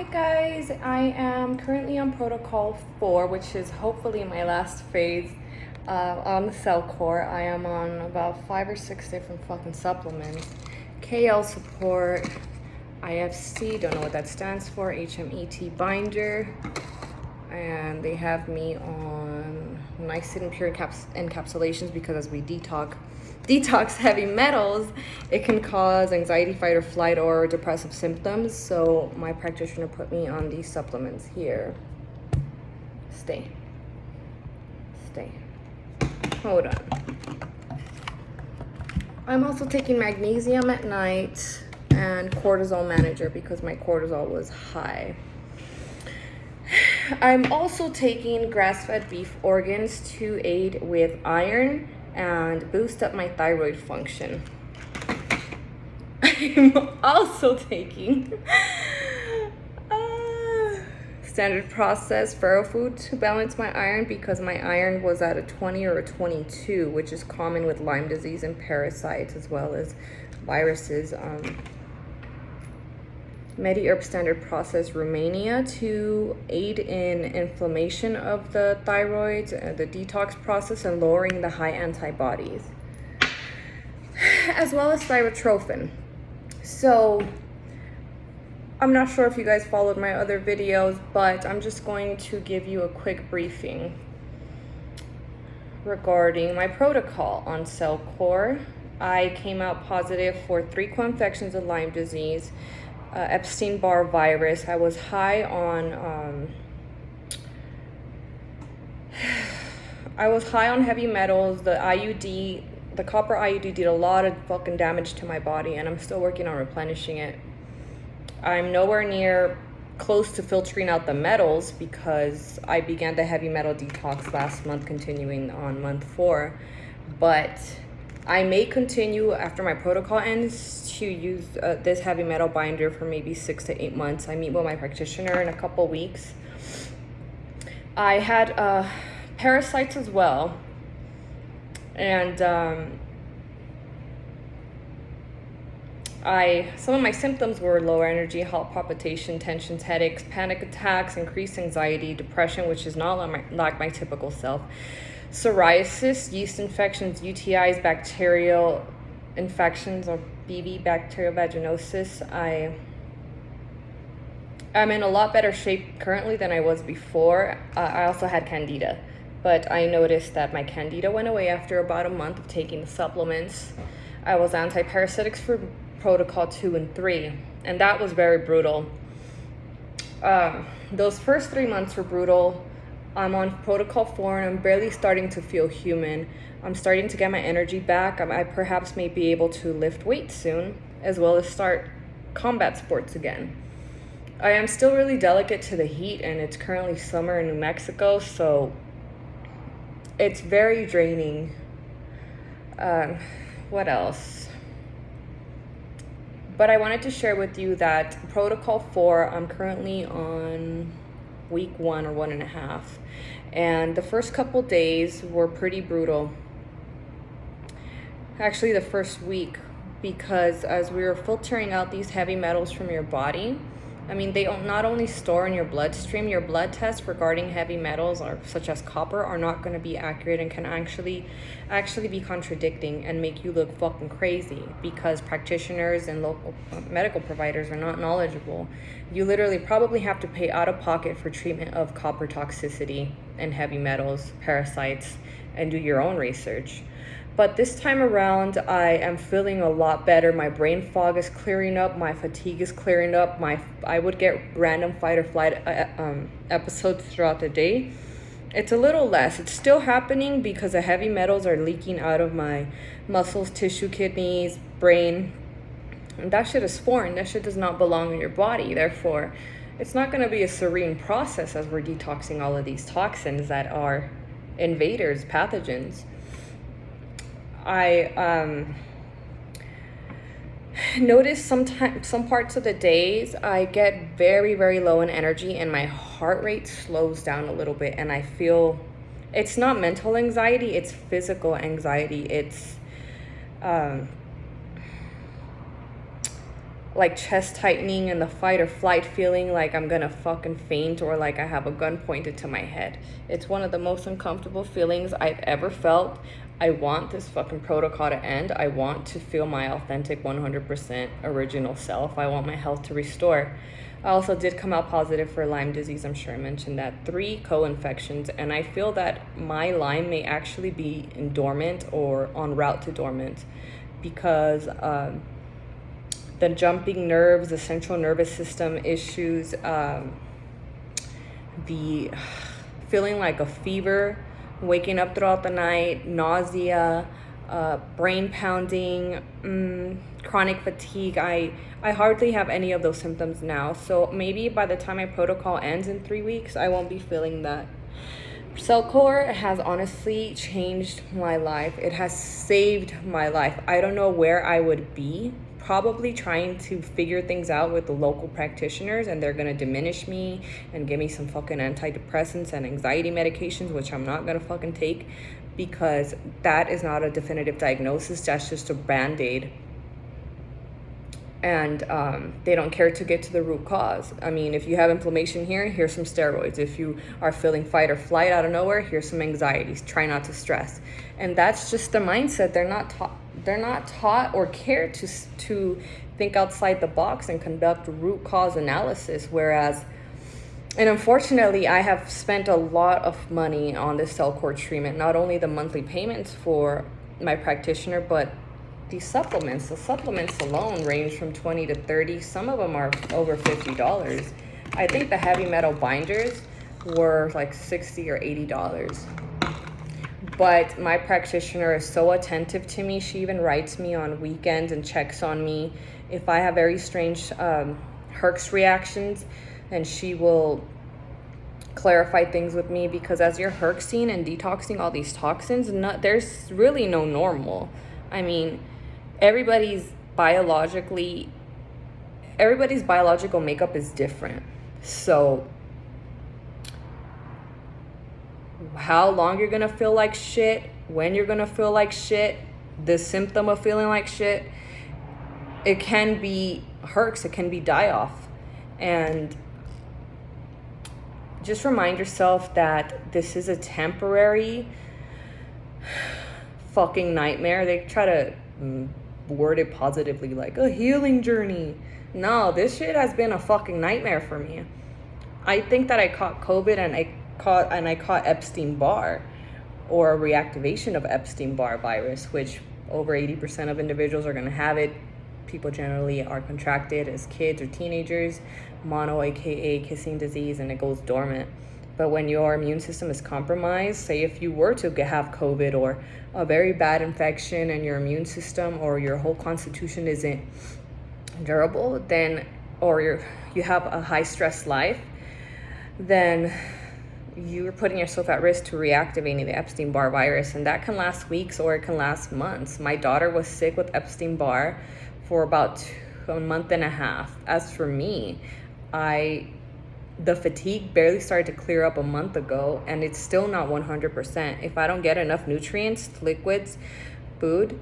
Hi guys, I am currently on protocol 4, which is hopefully my last phase on the Cellcore. I am on about 5 or 6 different fucking supplements. KL support, IFC, don't know what that stands for, HMET binder, and they have me on nice and pure encapsulations because as we detox heavy metals, it can cause anxiety, fight or flight, or depressive symptoms. So my practitioner put me on these supplements here. Stay. Hold on. I'm also taking magnesium at night and cortisol manager because my cortisol was high. I'm also taking grass-fed beef organs to aid with iron and boost up my thyroid function. I'm also taking standard processed farrow food to balance my iron because my iron was at a 20 or a 22, which is common with Lyme disease and parasites as well as viruses. MediHerb standard process Romania to aid in inflammation of the thyroid, the detox process, and lowering the high antibodies, as well as thyrotrophin. So I'm not sure if you guys followed my other videos, but I'm just going to give you a quick briefing regarding my protocol on Cellcore. I came out positive for 3 co-infections of Lyme disease, Epstein-Barr virus. I was high on heavy metals. The IUD, the copper IUD did a lot of fucking damage to my body, and I'm still working on replenishing it. I'm nowhere near close to filtering out the metals because I began the heavy metal detox last month, continuing on month 4, but I may continue after my protocol ends to use this heavy metal binder for maybe 6 to 8 months. I meet with my practitioner in a couple weeks. I had parasites as well, and some of my symptoms were lower energy, heart palpitation, tensions, headaches, panic attacks, increased anxiety, depression, which is not like my typical self, psoriasis, yeast infections, UTIs, bacterial infections, or BV, bacterial vaginosis. I'm in a lot better shape currently than I was before. I also had candida, but I noticed that my candida went away after about a month of taking the supplements. I was anti-parasitics for protocol 2 and 3, and that was very brutal. Those first 3 months were brutal. I'm on protocol 4 and I'm barely starting to feel human. I'm starting to get my energy back. I perhaps may be able to lift weights soon, as well as start combat sports again. I am still really delicate to the heat, and it's currently summer in New Mexico, so it's very draining. What else? But I wanted to share with you that protocol 4, I'm currently on week 1 or 1.5, and the first couple days were pretty brutal. Actually, the first week, because as we were filtering out these heavy metals from your body, I mean, they not only store in your bloodstream, your blood tests regarding heavy metals, such as copper, are not going to be accurate and can actually be contradicting and make you look fucking crazy because practitioners and local medical providers are not knowledgeable. You literally probably have to pay out of pocket for treatment of copper toxicity and heavy metals, parasites, and do your own research. But this time around, I am feeling a lot better. My brain fog is clearing up. My fatigue is clearing up. I would get random fight or flight episodes throughout the day. It's a little less. It's still happening because the heavy metals are leaking out of my muscles, tissue, kidneys, brain. And that shit is foreign. That shit does not belong in your body. Therefore, it's not going to be a serene process as we're detoxing all of these toxins that are invaders, pathogens. I notice some parts of the days I get very, very low in energy and my heart rate slows down a little bit, and I feel it's not mental anxiety, it's physical anxiety. It's like chest tightening and the fight or flight feeling, like I'm gonna fucking faint, or like I have a gun pointed to my head. It's one of the most uncomfortable feelings I've ever felt. I want this fucking protocol to end. I want to feel my authentic 100% original self. I want my health to restore. I also did come out positive for Lyme disease. I'm sure I mentioned that. 3 co-infections, and I feel that my Lyme may actually be in dormant or en route to dormant, because the jumping nerves, the central nervous system issues, the feeling like a fever, waking up throughout the night, nausea, brain pounding, chronic fatigue. I hardly have any of those symptoms now. So maybe by the time my protocol ends in 3 weeks, I won't be feeling that. Cellcore has honestly changed my life. It has saved my life. I don't know where I would be, probably trying to figure things out with the local practitioners, and they're gonna diminish me and give me some fucking antidepressants and anxiety medications, which I'm not gonna fucking take, because that is not a definitive diagnosis. That's just a band-aid. And they don't care to get to the root cause. I mean, if you have inflammation here, here's some steroids. If you are feeling fight or flight out of nowhere, here's some anxieties. Try not to stress. And that's just the mindset. They're not taught. They're not taught or care to think outside the box and conduct root cause analysis. Whereas, and unfortunately, I have spent a lot of money on this Cellcore treatment. Not only the monthly payments for my practitioner, but these supplements. The supplements alone range from 20 to 30. Some of them are over $50. I think the heavy metal binders were like $60 or $80. But my practitioner is so attentive to me. She even writes me on weekends and checks on me. If I have very strange herx reactions, then she will clarify things with me, because as you're herxing and detoxing all these toxins, there's really no normal. I mean, everybody's biological makeup is different. So how long you're gonna feel like shit, when you're gonna feel like shit, the symptom of feeling like shit, it can be herx, it can be die-off. And just remind yourself that this is a temporary fucking nightmare. They try to word it positively, like a healing journey. No, this shit has been a fucking nightmare for me. I think that I caught COVID and I caught Epstein-Barr, or a reactivation of Epstein-Barr virus, which over 80% of individuals are going to have it. People generally are contracted as kids or teenagers, mono, aka kissing disease, and it goes dormant. But when your immune system is compromised, say if you were to have COVID or a very bad infection, and your immune system or your whole constitution isn't durable, then, or you have a high stress life, then you're putting yourself at risk to reactivating the Epstein-Barr virus, and that can last weeks or it can last months. My daughter was sick with Epstein-Barr for about a month and a half. As for me, the fatigue barely started to clear up a month ago, and it's still not 100%. If I don't get enough nutrients, liquids, food,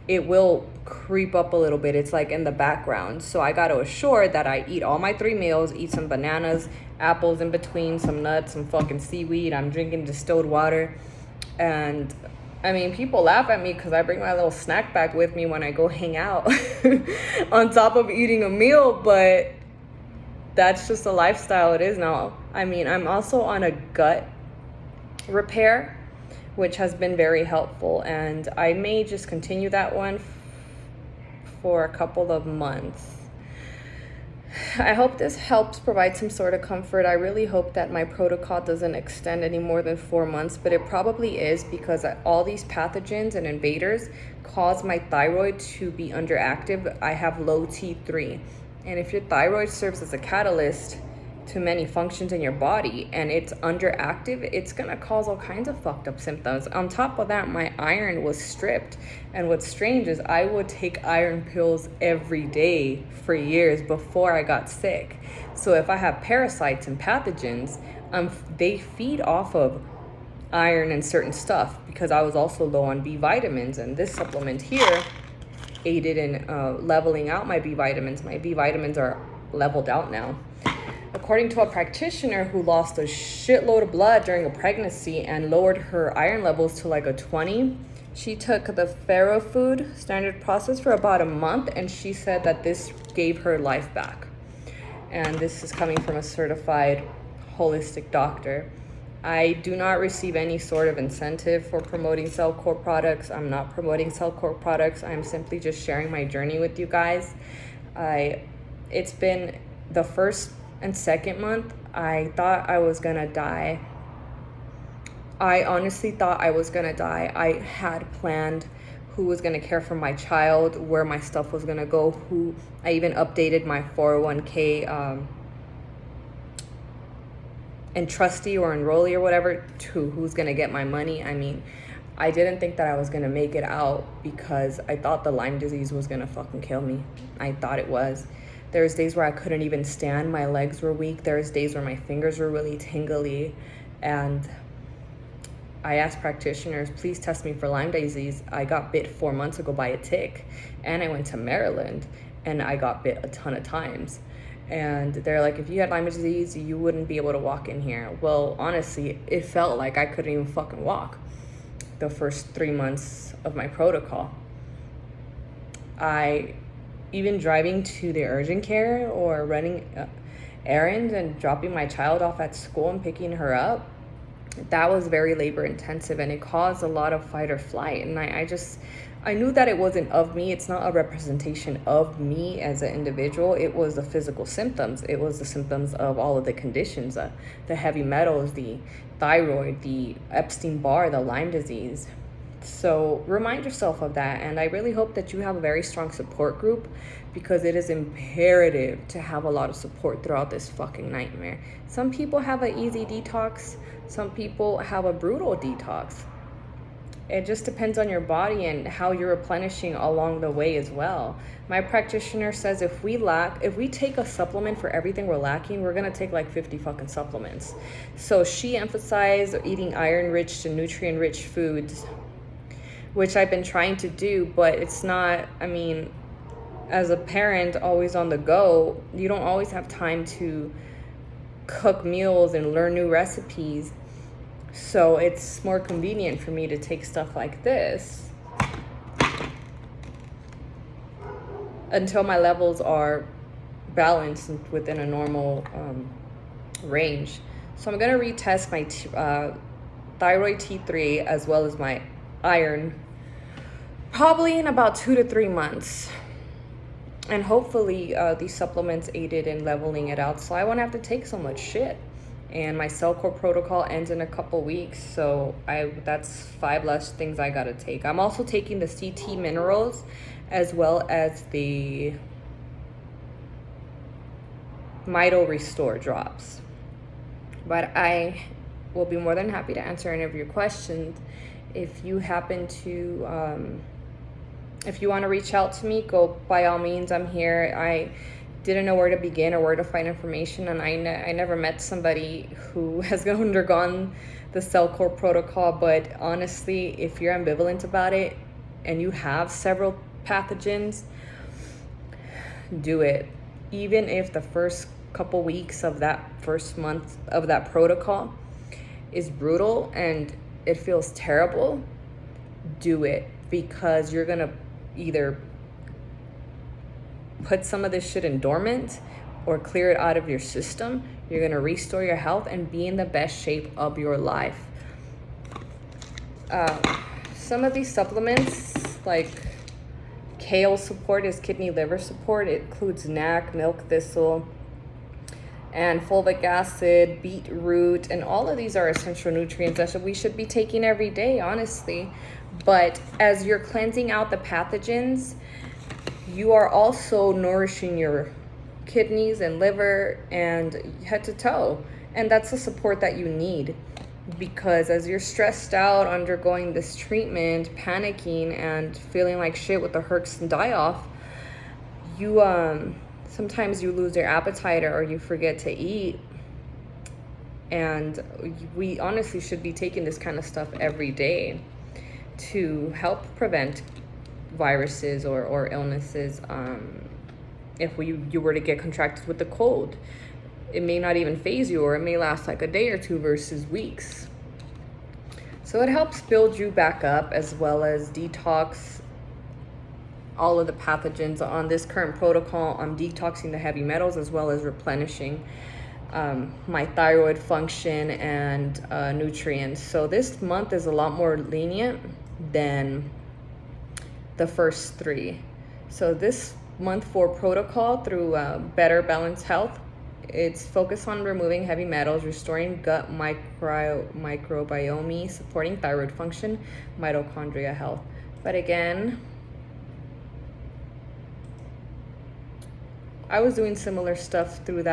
it will creep up a little bit. It's like in the background. So I got to assure that I eat all my 3 meals, eat some bananas, apples in between, some nuts, some fucking seaweed. I'm drinking distilled water. And I mean, people laugh at me because I bring my little snack bag with me when I go hang out on top of eating a meal, but that's just the lifestyle it is now. I mean, I'm also on a gut repair, which has been very helpful, and I may just continue that one for a couple of months. I hope this helps provide some sort of comfort. I really hope that my protocol doesn't extend any more than 4 months, but it probably is, because all these pathogens and invaders cause my thyroid to be underactive. I have low T3. And if your thyroid serves as a catalyst to many functions in your body and it's underactive, it's gonna cause all kinds of fucked up symptoms. On top of that, my iron was stripped. And what's strange is I would take iron pills every day for years before I got sick. So if I have parasites and pathogens, they feed off of iron and certain stuff, because I was also low on B vitamins. And this supplement here aided in leveling out my B vitamins. My B vitamins are leveled out now. According to a practitioner who lost a shitload of blood during a pregnancy and lowered her iron levels to like a 20, she took the Pharaoh food standard process for about a month, and she said that this gave her life back. And this is coming from a certified holistic doctor. I do not receive any sort of incentive for promoting Cellcore products. I'm not promoting Cellcore products. I'm simply just sharing my journey with you guys. It's been the first and second month, I thought I was gonna die. I honestly thought I was gonna die. I had planned who was gonna care for my child, where my stuff was gonna go, I even updated my 401k entrustee or enrollee or whatever to who's gonna get my money. I mean, I didn't think that I was gonna make it out because I thought the Lyme disease was gonna fucking kill me. I thought it was. There's days where I couldn't even stand. My legs were weak. There's days where my fingers were really tingly. And I asked practitioners, please test me for Lyme disease. I got bit 4 months ago by a tick. And I went to Maryland and I got bit a ton of times. And they're like, if you had Lyme disease, you wouldn't be able to walk in here. Well, honestly, it felt like I couldn't even fucking walk the first 3 months of my protocol. Even driving to the urgent care or running errands and dropping my child off at school and picking her up, that was very labor intensive, and it caused a lot of fight or flight. And I knew that it wasn't of me. It's not a representation of me as an individual. It was the physical symptoms. It was the symptoms of all of the conditions, the heavy metals, the thyroid, the Epstein-Barr, the Lyme disease. So remind yourself of that. And I really hope that you have a very strong support group, because it is imperative to have a lot of support throughout this fucking nightmare. Some people have an easy detox. Some people have a brutal detox. It just depends on your body and how you're replenishing along the way as well. My practitioner says if we take a supplement for everything we're lacking, we're gonna take like 50 fucking supplements. So she emphasized eating iron-rich and nutrient-rich foods, which I've been trying to do, but it's not, I mean, as a parent always on the go, you don't always have time to cook meals and learn new recipes. So it's more convenient for me to take stuff like this until my levels are balanced within a normal range. So I'm gonna retest my thyroid T3 as well as my iron probably in about 2 to 3 months. And hopefully these supplements aided in leveling it out, so I won't have to take so much shit. And my Cellcore protocol ends in a couple weeks, so that's 5 less things I gotta take. I'm also taking the CT minerals as well as the Mito Restore drops. But I will be more than happy to answer any of your questions. If you happen to if you want to reach out to me, go by all means. I'm here. I didn't know where to begin or where to find information, and I never met somebody who has undergone the Cellcore protocol. But honestly, if you're ambivalent about it and you have several pathogens, do it. Even if the first couple weeks of that first month of that protocol is brutal and it feels terrible, do it, because you're gonna either put some of this shit in dormant or clear it out of your system. You're gonna restore your health and be in the best shape of your life. Some of these supplements, like kale support, is kidney liver support. It includes NAC, milk thistle, and fulvic acid, beetroot, and all of these are essential nutrients that we should be taking every day, honestly. But as you're cleansing out the pathogens, you are also nourishing your kidneys and liver and head to toe. And that's the support that you need, because as you're stressed out, undergoing this treatment, panicking, and feeling like shit with the herx and die-off, you sometimes you lose your appetite or you forget to eat. And we honestly should be taking this kind of stuff every day to help prevent viruses or illnesses. If you were to get contracted with the cold, it may not even phase you, or it may last like a day or two versus weeks. So it helps build you back up, as well as detox all of the pathogens. On this current protocol, I'm detoxing the heavy metals as well as replenishing my thyroid function and nutrients. So this month is a lot more lenient than the first 3. So this month 4 protocol through Better Balanced Health, it's focused on removing heavy metals, restoring gut microbiome, supporting thyroid function, mitochondria health. But again, I was doing similar stuff through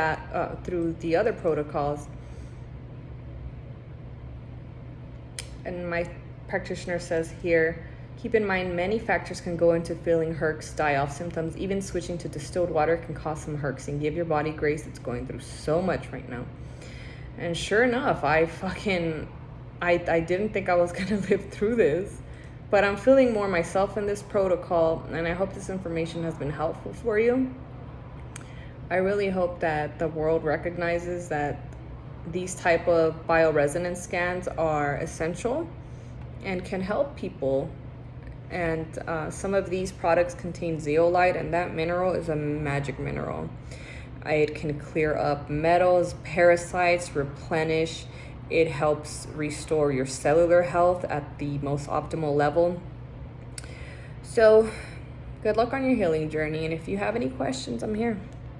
through the other protocols. And my practitioner says here, keep in mind many factors can go into feeling herx, die-off symptoms. Even switching to distilled water can cause some herxing. Give your body grace. It's going through so much right now. And sure enough, I didn't think I was going to live through this. But I'm feeling more myself in this protocol, and I hope this information has been helpful for you. I really hope that the world recognizes that these type of bioresonance scans are essential and can help people. And some of these products contain zeolite, and that mineral is a magic mineral. It can clear up metals, parasites, replenish. It helps restore your cellular health at the most optimal level. So good luck on your healing journey, and if you have any questions, I'm here.